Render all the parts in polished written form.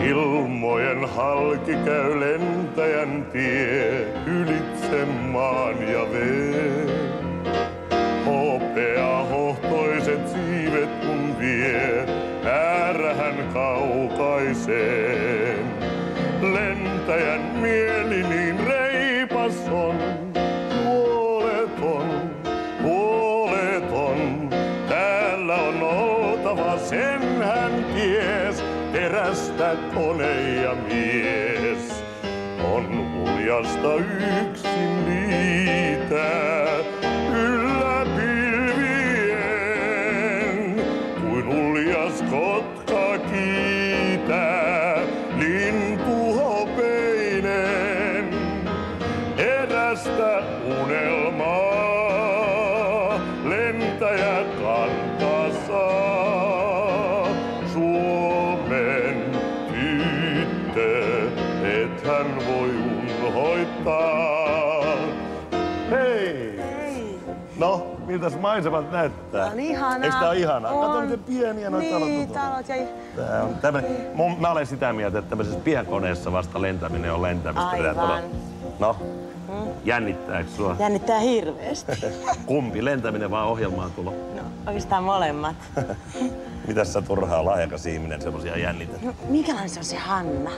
Ilmojen halki käy lentäjän tie ylitse maan ja veen. Hopeahohtoiset siivet kun vie äärähän kaukaiseen. Lentäjän mieli niin reipas on, huoleton. Täällä on oltava, sen hän ties, terästä kone ja mies. On uljasta yksin liitää yllä pilvien, kuin uljas kotka kiitää lintu hopeinen. Erästä unelmaa lentäjä kantaa saa, Suomen tyttö, et hän voi unhoittaa. Hei! Hei! No, miltäs maisemat näyttää? On ihanaa. Eikö tää ole ihanaa? On. Kato miten pieniä noita niin, talot on. Talot ja... Mä olen sitä mieltä, että tämmöisessä pienkoneessa vasta lentäminen on lentämistä. Aivan. No, jännittääkö sua? Jännittää hirveästi. Kumpi, lentäminen vai ohjelmaan tulo? No, oikeastaan molemmat. Mitäs sä turhaa lahjakas ihminen semmosia jännität? No, minkälainen se on se Hanna?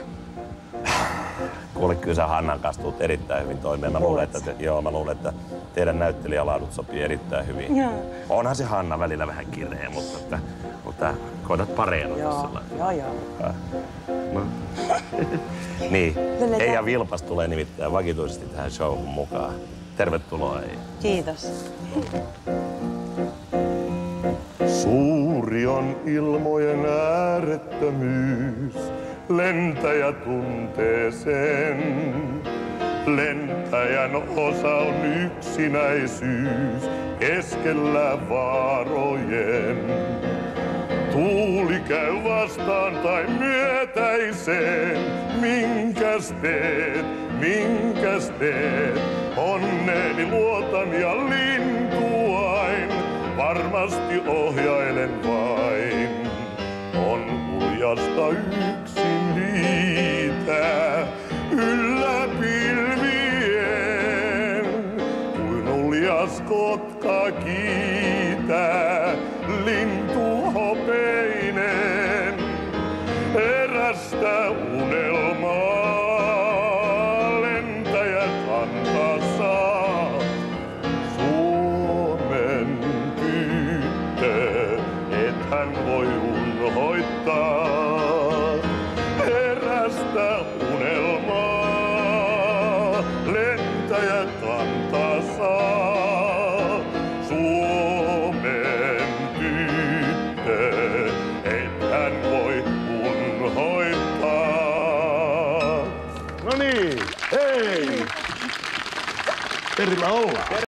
Kuule, kyllä sä Hannan kanssa tuut erittäin hyvin toimeen. Mä luulen, että teidän näyttelijälaadut sopii erittäin hyvin. Joo. Onhan se Hanna välillä vähän kireä, mutta koetat pareilla Joo. No. Niin, Eija Vilpas tulee nimittäin vakituisesti tähän showhun mukaan. Tervetuloa, Eija. Kiitos. Suuri on ilmojen äärettömyys, lentäjä tuntee sen. Lentäjän osa on yksinäisyys keskellä vaarojen. Tuuli käy vastaan tai myötäiseen, minkäs teet, onneeni luotan ja lintuain, varmasti ohjailen vain. On uljasta yksin liitää yllä pilvien, kuin uljas kotka kiitää lintu hopeinen. Erästä unelmaa lentäjä kantaa saa, Suomen tyttö, et hän voi unhoittaa. Erästä unelmaa lentäjä kantaa saa, Suomen tyttö, et hän voi unhoittaa. No niin, hei! Perillä ollaan.